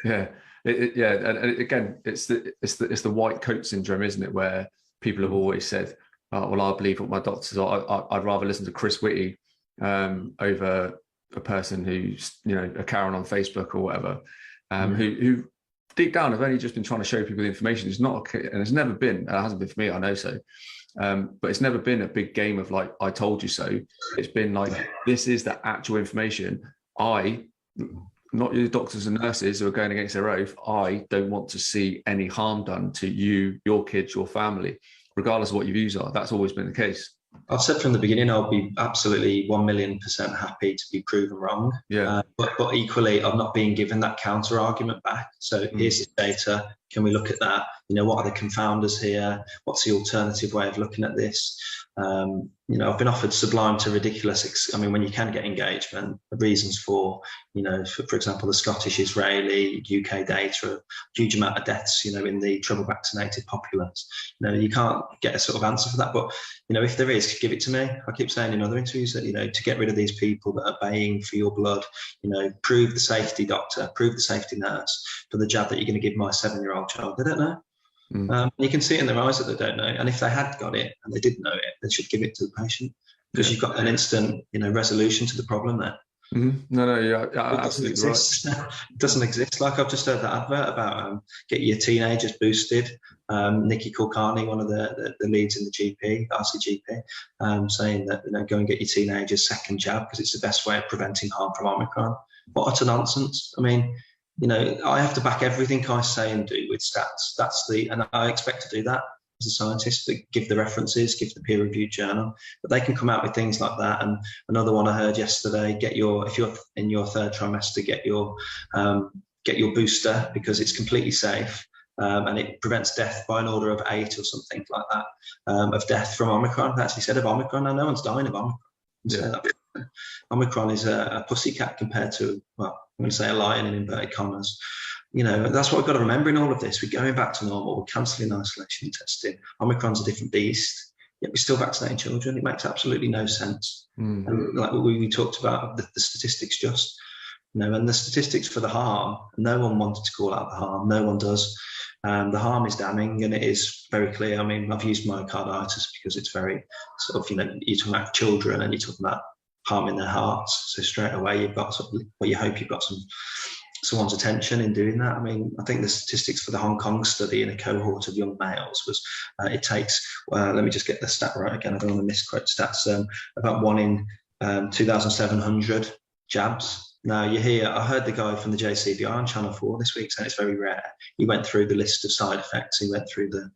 Yeah. And again, it's the white coat syndrome, isn't it? Where people have always said, well, I believe what my doctors are. I'd rather listen to Chris Whitty over a person who's, a Karen on Facebook or whatever, who deep down have only just been trying to show people the information. It's not, and it's never been, it hasn't been for me, I know so, but it's never been a big game of like, I told you so. It's been like, this is the actual information. Not your doctors and nurses who are going against their oath, I don't want to see any harm done to you, your kids, your family, regardless of what your views are. That's always been the case. I've said from the beginning, I'll be absolutely 1,000,000% happy to be proven wrong. Yeah. But equally, I'm not being given that counter argument back. So here's this data. Can we look at that? What are the confounders here? What's the alternative way of looking at this? I've been offered sublime to ridiculous. I mean, when you can get engagement, the reasons for, for example, the Scottish, Israeli, UK data, a huge amount of deaths, in the treble vaccinated populace. You can't get a sort of answer for that. But, if there is, give it to me. I keep saying in other interviews that, to get rid of these people that are baying for your blood, prove the safety doctor, prove the safety nurse for the jab that you're going to give my 7-year-old child. They don't know. You can see it in their eyes that they don't know, and if they had got it and they didn't know it, they should give it to the patient, because you've got an instant, resolution to the problem there. No, yeah, absolutely right. It doesn't exist. Like I've just heard that advert about get your teenagers boosted. Nikki Kulkarni, one of the leads in the RCGP, saying that go and get your teenagers second jab because it's the best way of preventing harm from Omicron. What utter nonsense! I mean, I have to back everything I say and do with stats. And I expect to do that as a scientist, to give the references, give the peer-reviewed journal. But they can come out with things like that. And another one I heard yesterday: if you're in your third trimester, get your booster because it's completely safe. And it prevents death by an order of 8 or something like that, of death from Omicron. They actually said of Omicron. Now, no one's dying of Omicron. Yeah. Omicron is a pussycat compared to, well, I'm going to say a lion in inverted commas. That's what we've got to remember in all of this. We're going back to normal. We're cancelling isolation and testing. Omicron's a different beast, yet we're still vaccinating children. It makes absolutely no sense. And like we talked about, the statistics just, And the statistics for the harm, no one wanted to call out the harm. No one does. The harm is damning, and it is very clear. I mean, I've used myocarditis because it's very sort of, you're talking about children and you're talking about harming their hearts. So straight away, you've got you hope you've got someone's attention in doing that. I mean, I think the statistics for the Hong Kong study in a cohort of young males was it takes, let me just get the stat right again, I don't want to misquote stats, about 1 in 2,700 jabs. Now, I heard the guy from the JCVI on Channel 4 this week saying it's very rare. He went through the list of side effects. He went through the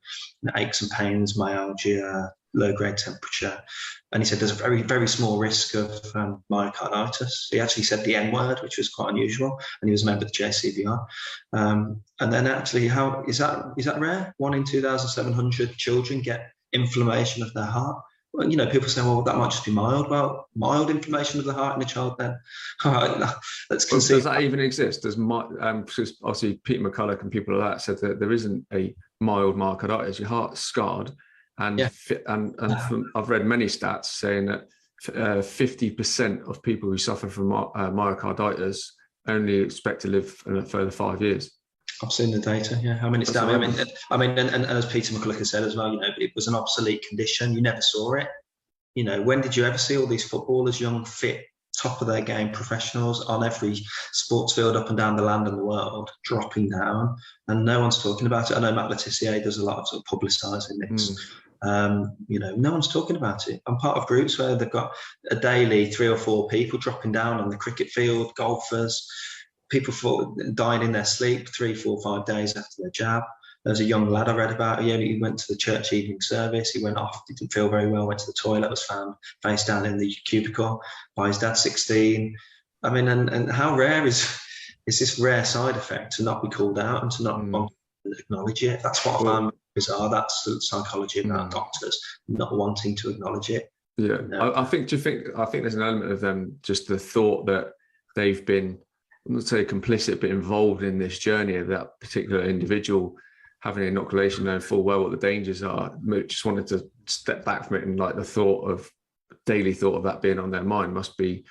aches and pains, myalgia, low-grade temperature. And he said there's a very, very small risk of myocarditis. He actually said the N-word, which was quite unusual, and he was a member of the JCVI. And then actually, how is that rare? 1 in 2,700 children get inflammation of their heart. Well, people say, well, that might just be mild. Well, mild inflammation of the heart in a child then. All right, let's concede. Does that even exist? Because obviously Peter McCulloch and people like that said that there isn't a mild myocarditis. Your heart's scarred. And I've read many stats saying that 50% of people who suffer from myocarditis only expect to live a further 5 years. I've seen the data. Yeah, I mean, it's damning. And as Peter McCulloch has said as well, it was an obsolete condition. You never saw it. When did you ever see all these footballers, young, fit, top of their game professionals on every sports field up and down the land and the world, dropping down, and no one's talking about it? I know Matt Le Tissier does a lot of sort of publicising this. No one's talking about it. I'm part of groups where they've got a daily 3 or 4 people dropping down on the cricket field, golfers, people dying in their sleep 3, 4, 5 days after their jab. There's a young lad I read about. He went to the church evening service. He went off, didn't feel very well, went to the toilet, was found face down in the cubicle by his dad, 16. I mean, and how rare is this rare side effect to not be called out and to not acknowledge it? That's what I found bizarre. That's the psychology about doctors not wanting to acknowledge it. Yeah, I think there's an element of them, just the thought that they've been, I'm not saying complicit, but involved in this journey of that particular individual having an inoculation, knowing full well what the dangers are. Just wanted to step back from it, and like the daily thought of that being on their mind must be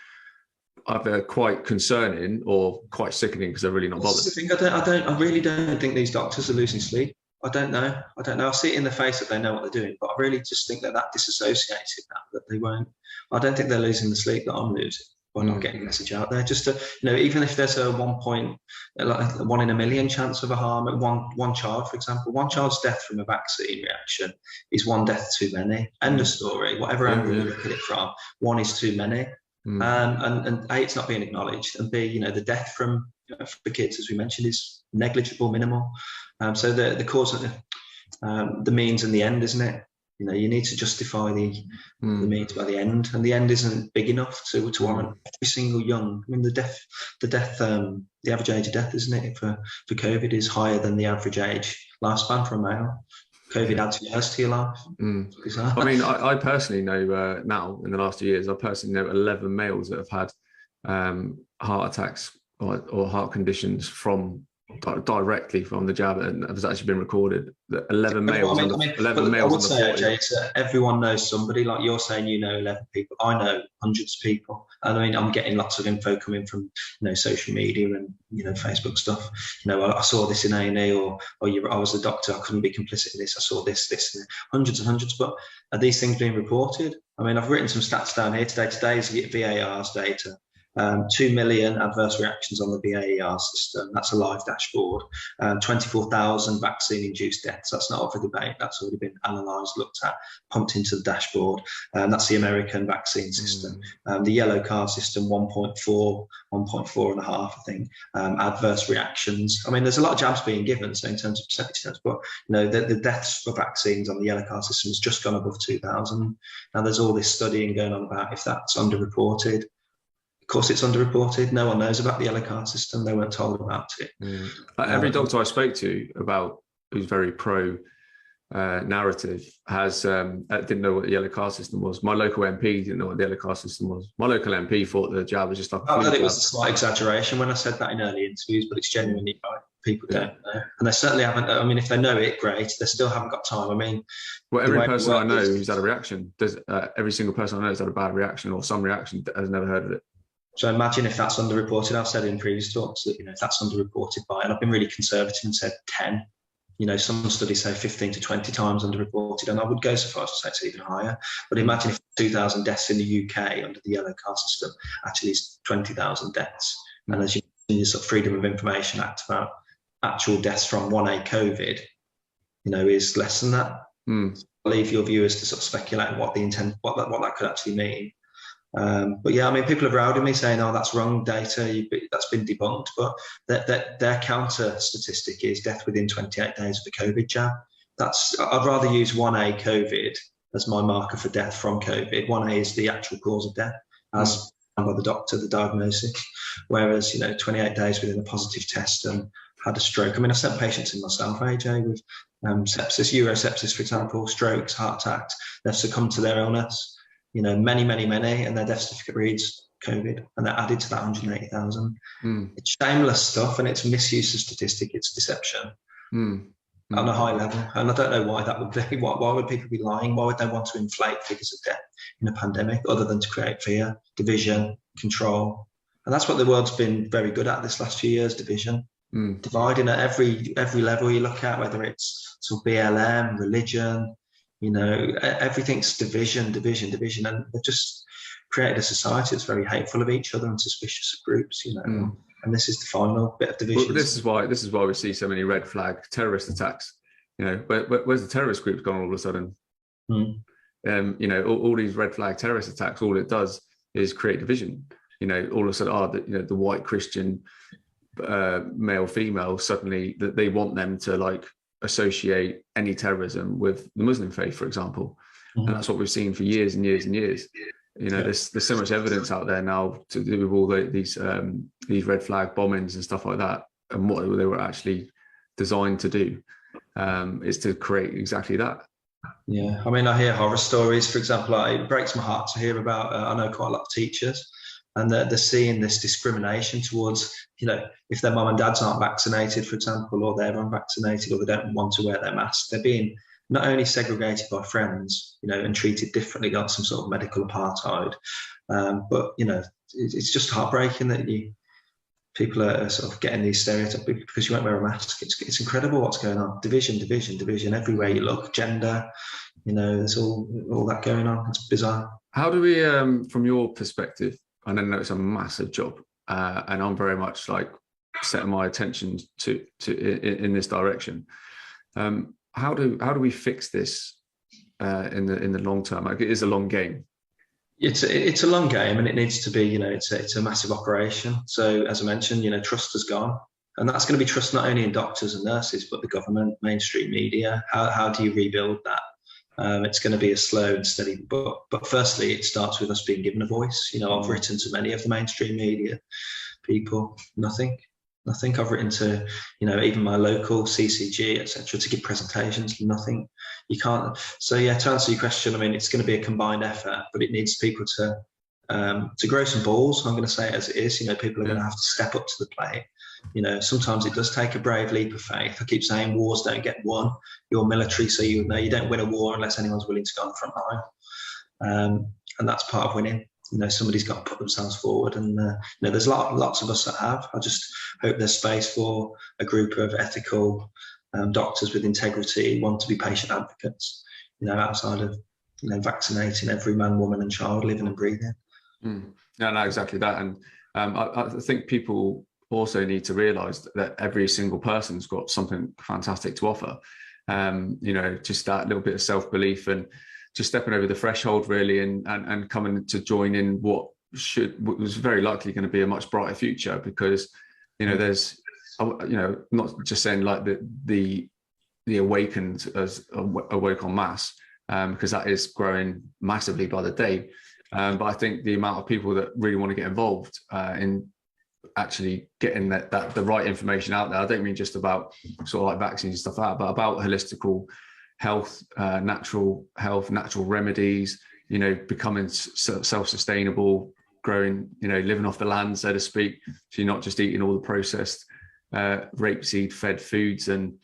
either quite concerning or quite sickening because they're really not bothered. I really don't think these doctors are losing sleep. I don't know. I see it in the face that they know what they're doing, but I really just think that disassociated that they won't. I don't think they're losing the sleep that I'm losing by not getting the message out there. Just to, even if there's a 1 in a million chance of a harm at one child, for example, one child's death from a vaccine reaction is one death too many. End of story. Whatever angle you look at it from, one is too many. And A, it's not being acknowledged, and B, the death from for kids, as we mentioned, is negligible, minimal. So the cause of the means and the end, isn't it? You need to justify the means by the end, and the end isn't big enough to warrant every single young. I mean, the average age of death, isn't it, for COVID is higher than the average age lifespan for a male. COVID adds years to your life. I mean, I personally know now, in the last 2 years, I personally know 11 males that have had heart attacks or heart conditions directly from the jab, and has actually been recorded. 11 males. I would say, AJ, everyone knows somebody. Like you're saying, 11 people. I know hundreds of people, and I mean, I'm getting lots of info coming from social media and Facebook stuff. I saw this in A&E, or I was a doctor, I couldn't be complicit in this. I saw this, and hundreds and hundreds. But are these things being reported? I mean, I've written some stats down here today. Today's VAR's data. 2 million adverse reactions on the VAER system. That's a live dashboard. 24,000 vaccine-induced deaths. That's not up for debate. That's already been analysed, looked at, pumped into the dashboard. That's the American vaccine system. The yellow card system, 1.4 and a half, I think. Adverse reactions. I mean, there's a lot of jabs being given, so in terms of percentage terms, but the deaths for vaccines on the yellow card system has just gone above 2,000. Now, there's all this studying going on about if that's underreported. Of course, it's underreported. No one knows about the yellow card system. They weren't told about it. Every doctor I spoke to who's very pro narrative didn't know what the yellow card system was. My local MP didn't know what the yellow card system was. My local MP thought the jab was just like. I thought it was a slight exaggeration when I said that in early interviews, but it's genuinely right. People don't know, and they certainly haven't. I mean, if they know it, great. They still haven't got time. I mean, well, every person I know who's had a reaction, every single person I know has had a bad reaction or some reaction has never heard of it. So imagine if that's underreported. I've said in previous talks that, if that's underreported by, and I've been really conservative and said 10. Some studies say 15 to 20 times underreported, and I would go so far as to say it's even higher. But imagine if 2,000 deaths in the UK under the Yellow Card system actually is 20,000 deaths. And as you know, the sort of Freedom of Information Act about actual deaths from 1A COVID, is less than that. I'll leave your viewers to sort of speculate what that could actually mean. But yeah, I mean, people have routed me saying, "Oh, that's wrong data. That's been debunked." But their counter statistic is death within 28 days of the COVID jab. I'd rather use 1A COVID as my marker for death from COVID. 1A is the actual cause of death, as found by the doctor, the diagnosis. Whereas 28 days within a positive test and had a stroke. I mean, I sent patients in myself, AJ, with sepsis, urosepsis, for example, strokes, heart attacks. They've succumbed to their illness. Many, and their death certificate reads COVID, and they're added to that 180,000. It's shameless stuff, and it's misuse of statistic, it's deception on a high level. And I don't know why that would be. Why would people be lying? Why would they want to inflate figures of death in a pandemic other than to create fear, division, control? And that's what the world's been very good at this last few years, division. Dividing at every level you look at, whether it's sort of BLM, religion, everything's division, and they've just created a society that's very hateful of each other and suspicious of groups, and this is the final bit of division. Well, this is why we see so many red flag terrorist attacks. Where's the terrorist groups gone all of a sudden? All these red flag terrorist attacks, all it does is create division. All of a sudden, the white Christian male, female, suddenly that they want them to associate any terrorism with the Muslim faith, for example. And that's what we've seen for years and years and years. There's so much evidence out there now to do with all these red flag bombings and stuff like that, and what they were actually designed to do is to create exactly that. Yeah, I mean, I hear horror stories. For example, it breaks my heart to hear about. I know quite a lot of teachers, and they're seeing this discrimination towards, if their mum and dads aren't vaccinated, for example, or they're unvaccinated, or they don't want to wear their mask, they're being not only segregated by friends, and treated differently, like some sort of medical apartheid, but it's just heartbreaking that people are sort of getting these stereotypes because you won't wear a mask. It's incredible what's going on. Division everywhere you look. Gender, there's all that going on. It's bizarre. How do we, from your perspective? I know it's a massive job, and I'm very much setting my attention to in this direction. How do we fix this in the long term? It is a long game. It's a long game, and it needs to be. It's a massive operation. So as I mentioned, trust has gone, and that's going to be trust not only in doctors and nurses, but the government, mainstream media. How do you rebuild that? It's going to be a slow and steady, but firstly, it starts with us being given a voice. I've written to many of the mainstream media people, nothing. I've written to, even my local CCG, etc., to give presentations, nothing. You can't. So yeah, to answer your question, I mean, it's going to be a combined effort, but it needs people to grow some balls. I'm going to say it as it is. People are going to have to step up to the plate. Sometimes it does take a brave leap of faith. I keep saying wars don't get won. You're military, so you don't win a war unless anyone's willing to go on the front line. And that's part of winning. Somebody's got to put themselves forward, and there's lots of us that have. I just hope there's space for a group of ethical doctors with integrity, want to be patient advocates. Outside of vaccinating every man, woman, and child living and breathing. No, exactly that. And I think people also need to realise that every single person's got something fantastic to offer. Just that little bit of self-belief and just stepping over the threshold, really, and coming to join in what was very likely going to be a much brighter future, because there's not just saying the awakened as awake en masse, because that is growing massively by the day, but I think the amount of people that really want to get involved in actually getting the right information out there. I don't mean just about sort of like vaccines and stuff like that, but about holistical health, natural health, natural remedies, becoming self-sustainable, growing, living off the land, so to speak. So you're not just eating all the processed rapeseed fed foods and,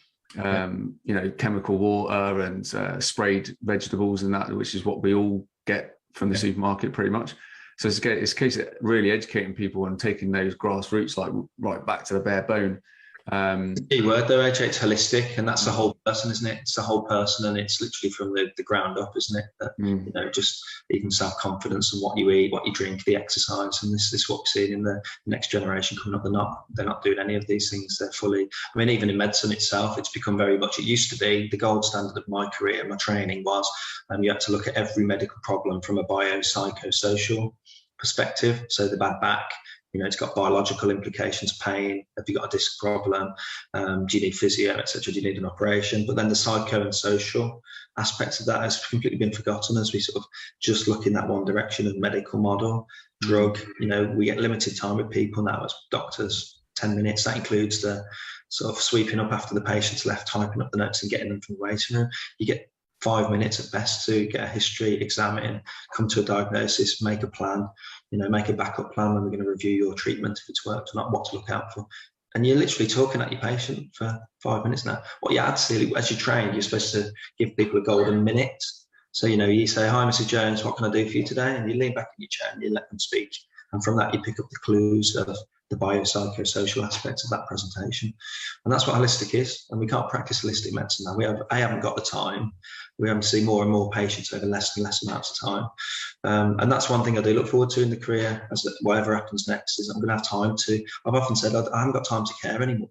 chemical water and sprayed vegetables and that, which is what we all get from the supermarket pretty much. So it's a case of really educating people and taking those grassroots like right back to the bare bone. The key word though, AJ, it's holistic, and that's the whole person, isn't it? It's the whole person, and it's literally from the ground up, isn't it? That, you know, just even self-confidence and what you eat, what you drink, the exercise, and this is what we're seeing in the next generation coming up. They're not doing any of these things. They're fully, I mean, even in medicine itself, it's become very much, it used to be the gold standard of my career, my training was, you had to look at every medical problem from a biopsychosocial perspective. So the bad back, you know, it's got biological implications, pain. Have you got a disc problem? Do you need physio, etc.? Do you need an operation? But then the psycho and social aspects of that has completely been forgotten as we sort of just look in that one direction of medical model, drug. You know, we get limited time with people now as doctors, 10 minutes. That includes the sort of sweeping up after the patient's left, typing up the notes and getting them from the waiting room. You get 5 minutes at best to get a history, examine, come to a diagnosis, make a plan, you know, make a backup plan when we're going to review your treatment if it's worked or not, what to look out for. And you're literally talking at your patient for 5 minutes now. What you add, silly, as you train, you're supposed to give people a golden minute. So, you know, you say, "Hi, Mrs. Jones, what can I do for you today?" And you lean back in your chair and you let them speak. And from that, you pick up the clues of the biopsychosocial aspects of that presentation. And that's what holistic is. And we can't practice holistic medicine now. I haven't got the time. We have to see more and more patients over less and less amounts of time. And that's one thing I do look forward to in the career, as whatever happens next, is I'm going to have time to, I've often said, I haven't got time to care anymore.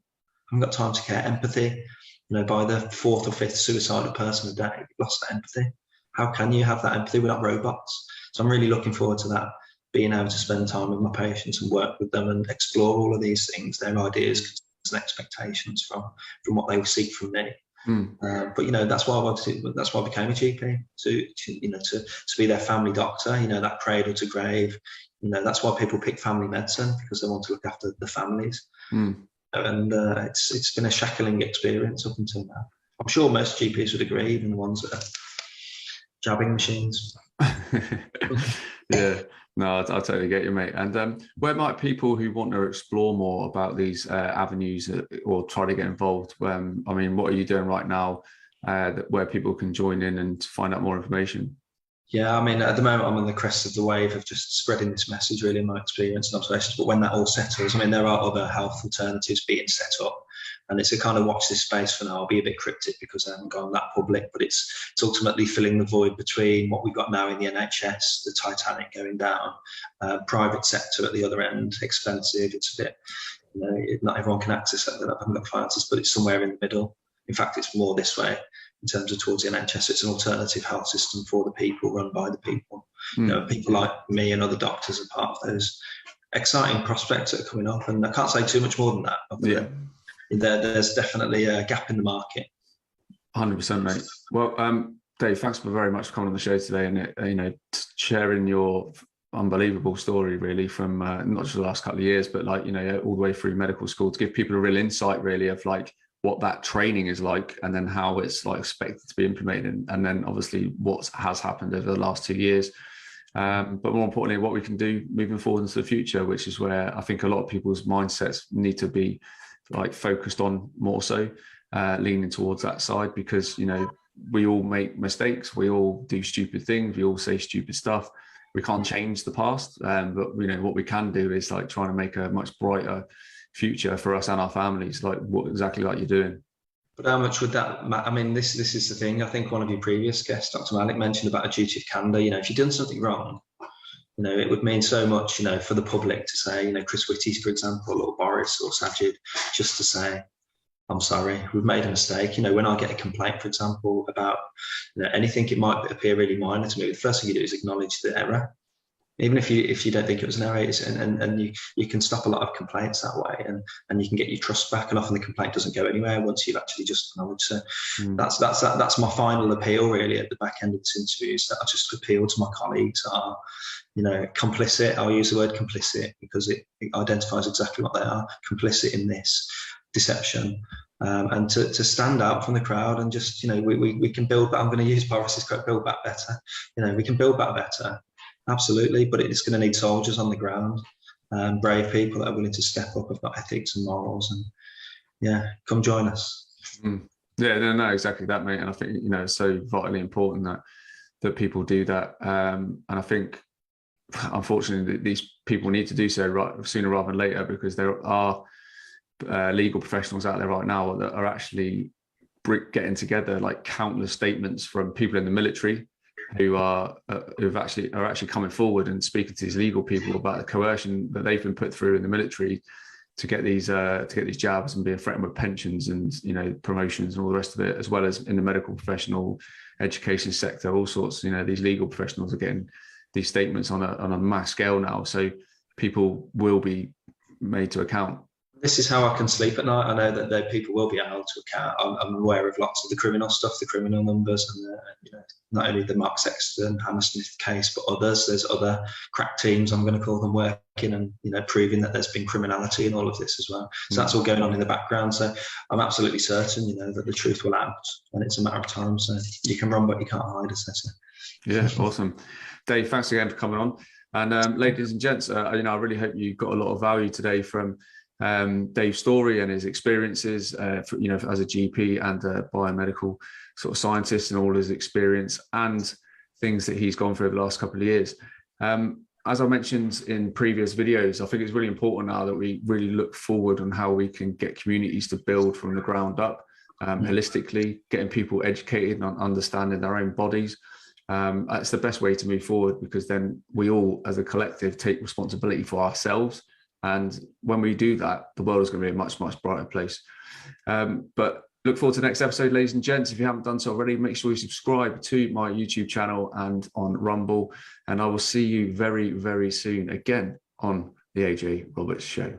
I haven't got time to care. Empathy, you know, by the 4th or 5th suicidal person a day, we've lost that empathy. How can you have that empathy? We're not robots. So I'm really looking forward to that, being able to spend time with my patients and work with them and explore all of these things, their ideas and expectations from what they seek from me. But you know, that's why I wanted to, that's why I became a GP, to you know, to be their family doctor, you know, that cradle to grave. You know, that's why people pick family medicine, because they want to look after the families. And it's been a shackling experience up until now. I'm sure most GPs would agree, even the ones that are jabbing machines. Yeah, no, I totally get you, mate. And where might people who want to explore more about these avenues or try to get involved? I mean, what are you doing right now where people can join in and find out more information? Yeah, I mean, at the moment, I'm on the crest of the wave of just spreading this message, really, in my experience and observations. But when that all settles, I mean, there are other health alternatives being set up. And it's a kind of watch this space for now. I'll be a bit cryptic because I haven't gone that public, but it's ultimately filling the void between what we've got now in the NHS, the Titanic going down, private sector at the other end, expensive. It's a bit, you know, not everyone can access that. I haven't got finances, but it's somewhere in the middle. In fact, it's more this way in terms of towards the NHS. It's an alternative health system for the people, run by the people. You know, people like me and other doctors are part of those exciting prospects that are coming up. And I can't say too much more than that. Yeah. There's definitely a gap in the market. 100%, mate. Well, Dave, thanks very much for coming on the show today and you know, sharing your unbelievable story, really, from not just the last couple of years, but like, you know, all the way through medical school, to give people a real insight, really, of like what that training is like, and then how it's like expected to be implemented, and then obviously what has happened over the last 2 years. But more importantly, what we can do moving forward into the future, which is where I think a lot of people's mindsets need to be like focused on more so, leaning towards that side, because, you know, we all make mistakes, we all do stupid things, we all say stupid stuff. We can't change the past, but you know what we can do is like trying to make a much brighter future for us and our families, like exactly like you're doing. But how much would that, I mean, this is the thing. I think one of your previous guests, Dr. Malik, mentioned about a duty of candour. You know, if you've done something wrong, you know, it would mean so much, you know, for the public to say, you know, Chris Whitty, for example, or Boris or Sajid, just to say, I'm sorry, we've made a mistake. You know, when I get a complaint, for example, about, you know, anything, it might appear really minor to me. The first thing you do is acknowledge the error. Even if you don't think it was an error, and you can stop a lot of complaints that way, and you can get your trust back, and often the complaint doesn't go anywhere once you've actually just acknowledged. So that's my final appeal, really, at the back end of this interview, is that I just appeal to my colleagues are, you know, complicit. I'll use the word complicit because it identifies exactly what they are, complicit in this deception. And to stand out from the crowd and just, you know, we can build back. I'm going to use Boris's quote, build back better. You know, we can build back better. Absolutely, but it's going to need soldiers on the ground, brave people that are willing to step up, have got ethics and morals, and yeah, come join us. Yeah, no, exactly that, mate. And I think, you know, it's so vitally important that people do that. And I think unfortunately, these people need to do so sooner rather than later, because there are legal professionals out there right now that are actually getting together like countless statements from people in the military who are actually coming forward and speaking to these legal people about the coercion that they've been put through in the military to get these jabs, and being threatened with pensions and promotions and all the rest of it, as well as in the medical professional education sector, all sorts. These legal professionals are getting these statements on a mass scale now, so people will be made to account. This is how I can sleep at night. I know that people will be held to account. I'm aware of lots of the criminal stuff, the criminal numbers, and not only the Mark Sexton, Hammersmith case, but others. There's other crack teams, I'm going to call them, working and proving that there's been criminality in all of this as well. So that's all going on in the background. So I'm absolutely certain, that the truth will out, and it's a matter of time. So you can run, but you can't hide, as they say. Yeah, awesome. Dave, thanks again for coming on. And ladies and gents, I really hope you got a lot of value today from Dave's story and his experiences, as a GP and a biomedical sort of scientist, and all his experience and things that he's gone through over the last couple of years. As I mentioned in previous videos, I think it's really important now that we really look forward on how we can get communities to build from the ground up, holistically, getting people educated on understanding their own bodies. That's the best way to move forward, because then we all as a collective take responsibility for ourselves. And when we do that, the world is going to be a much, much brighter place. But look forward to the next episode, ladies and gents. If you haven't done so already, make sure you subscribe to my YouTube channel and on Rumble. And I will see you very, very soon again on the AJ Roberts Show.